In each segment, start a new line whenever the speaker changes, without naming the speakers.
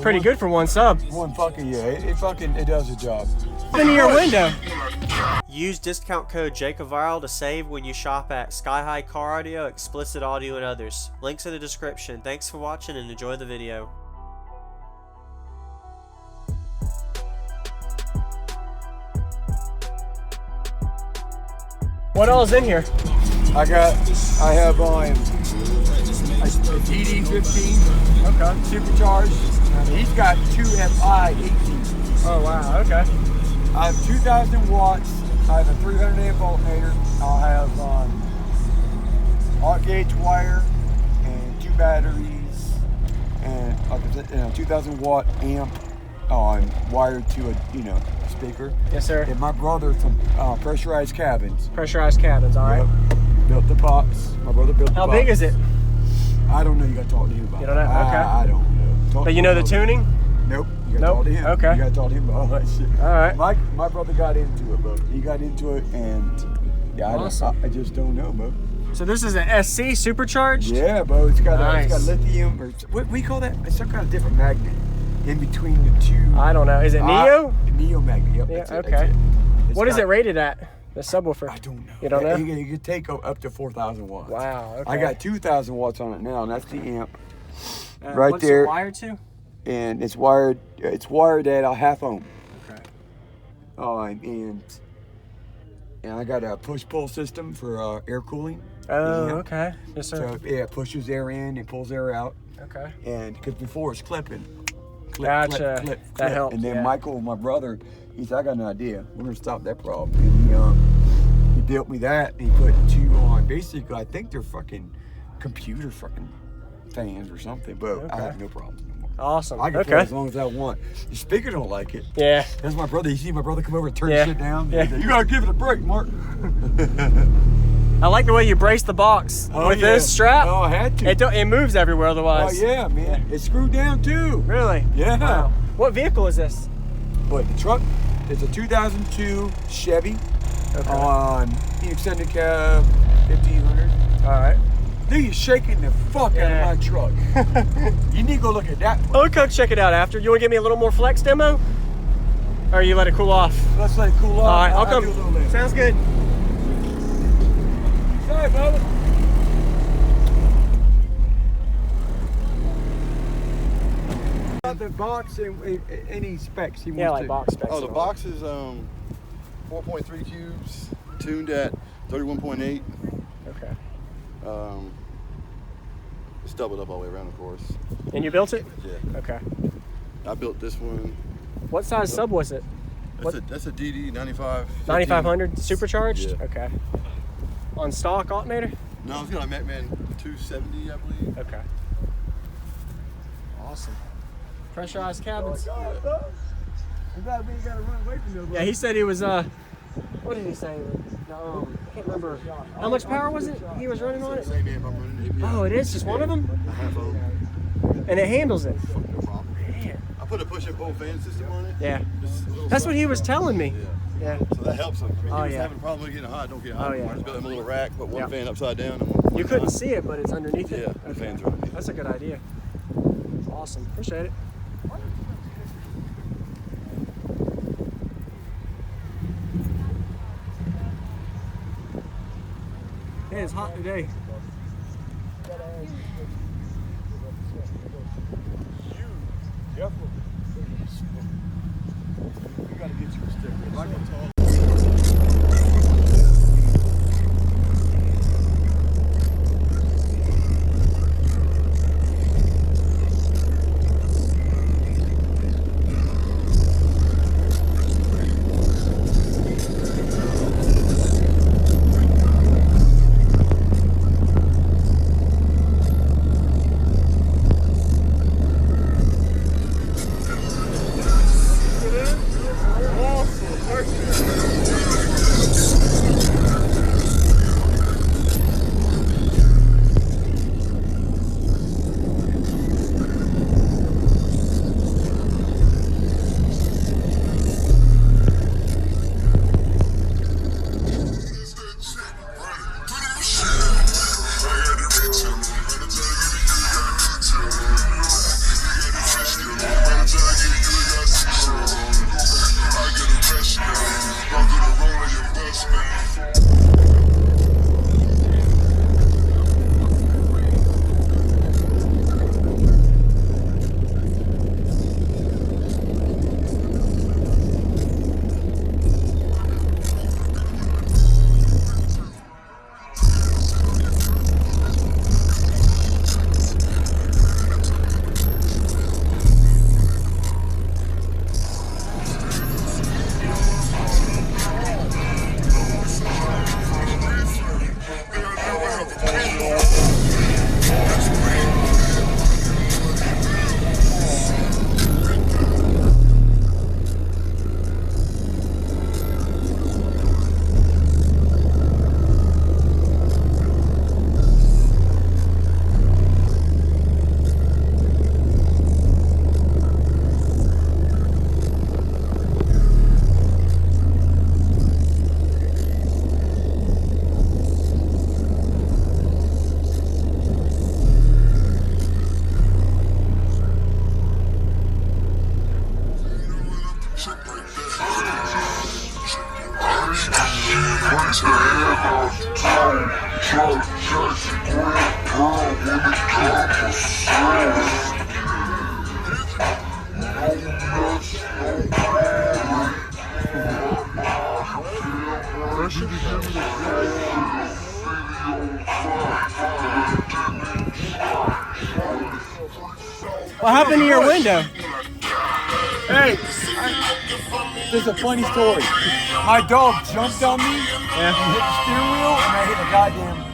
Pretty good for one sub.
One fucking, yeah, it does the job.
Into your window.
Use discount code JACOBVIRAL to save when you shop at Sky High Car Audio, Explicit Audio, and others. Links in the description. Thanks for watching and enjoy the video.
What all is in here?
I have a DD15.
Okay.
Supercharged. He's got two FI 18s.
Oh wow, okay.
I have 2,000 watts. I have a 300 amp alternator. I'll have arc gauge wire and 2 batteries and like I said, 2,000 watt amp wired to a speaker.
Yes, sir.
And my brother from Pressurized Cabins.
Pressurized cabins, all right.
Yep. Built the box. My brother built the box.
How big is it?
I don't know. You got to talk to him about it.
You don't know? Okay.
I don't know.
But you know the tuning?
Nope. You got to talk to him.
Okay.
You got to talk to him about all that shit.
All right.
My brother got into it, bro. He got into it, and yeah,
awesome.
I just don't know, bro.
So this is an SC supercharged?
Yeah, bro. It's got
nice.
It's got lithium, or what we call that? It's some kind of different magnet in between the two.
I don't know. Is it Neo?
Neo magnet. Yep.
Yeah.
That's
Okay.
It, that's it.
What is it rated at? The subwoofer?
I don't know.
You don't know?
You can take up to 4,000 watts.
Wow. Okay.
I got 2,000 watts on it now, and that's the amp right
what's
there.
It wired to?
And it's wired. It's wired at a 1/2 ohm.
Okay.
And I got a push-pull system for air cooling.
Oh, okay. Yes, sir.
So yeah, it pushes air in and pulls air out.
Okay.
And because before it's clipping.
Gotcha.
Clip.
That helps.
And then
yeah.
Michael, my brother, he said, I got an idea. We're gonna stop that problem. And he built me that. And he put 2 on. Basically, I think they're fucking computer fucking fans or something. But
Okay.
I have no problems no more.
Awesome.
I can play as long as I want. The speaker don't like it.
Yeah.
That's my brother. You see my brother come over and turn
Yeah.
shit down?
Yeah.
You gotta give it a break, Mark.
I like the way you brace the box with
yeah.
this strap.
Oh, I had to.
It moves everywhere
Oh
otherwise.
yeah, man. It's screwed down too.
Really?
Yeah.
Wow. What vehicle is this?
But the truck is a 2002 Chevy on the extended cab 1500.
All right.
Dude, you're shaking the fuck out of my truck. You need to go look at that one.
I'll come check it out after. You want to give me a little more flex demo? Or you let it cool off?
Let's let it cool off.
All right, I'll come.
do a little later.
Sounds good.
Sorry, brother. The box and any specs he wants
Yeah, like
to.
box specs.
Oh, the box is 4.3 cubes, tuned at 31.8.
Okay.
It's doubled up all the way around, of course.
And you built it?
Yeah.
Okay.
I built this one.
What size sub was it?
That's a DD 95.
9500 supercharged?
Yeah.
Okay. On stock alternator?
No, it's got a Metman 270, I believe.
Okay. Awesome. Pressurized cabins. Yeah, he said he was, what did he say? I can't remember. How much power was it he was running on it?
Same amp I'm running.
Oh, it is just one of them?
A 1/2 ohm.
And it handles it?
No problem.
Man.
I put a push and pull fan system on it.
Yeah.
Just a little
That's what he was telling me.
Yeah.
Yeah.
So that helps him. I mean,
Oh,
he was
yeah.
having a problem with getting hot. Don't get hot.
Oh, yeah.
I just built him a little rack, put one
Yep.
fan upside down. And one
You couldn't
hot.
see it, but it's underneath it?
Yeah, the fan's right.
That's a good idea. Awesome. Appreciate it. Hey, it's hot today.
We gotta get you a sticker. Awesome.
What happened to your window?
Hey, there's a funny story. My dog jumped on me, and hit the steering wheel, and I hit the goddamn.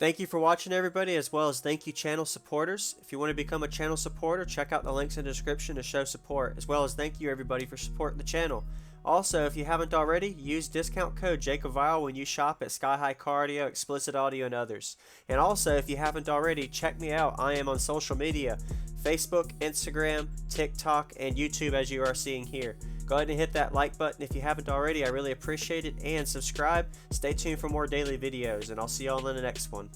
Thank you for watching, everybody, as well as thank you channel supporters. If you want to become a channel supporter, check out the links in the description to show support, as well as thank you everybody for supporting the channel. Also, if you haven't already, use discount code JACOBVILE when you shop at Sky High Car Audio, Explicit Audio, and others. And also, if you haven't already, check me out. I am on social media, Facebook, Instagram, TikTok, and YouTube, as you are seeing here. Go ahead and hit that like button if you haven't already. I really appreciate it. And subscribe. Stay tuned for more daily videos, and I'll see y'all in the next one.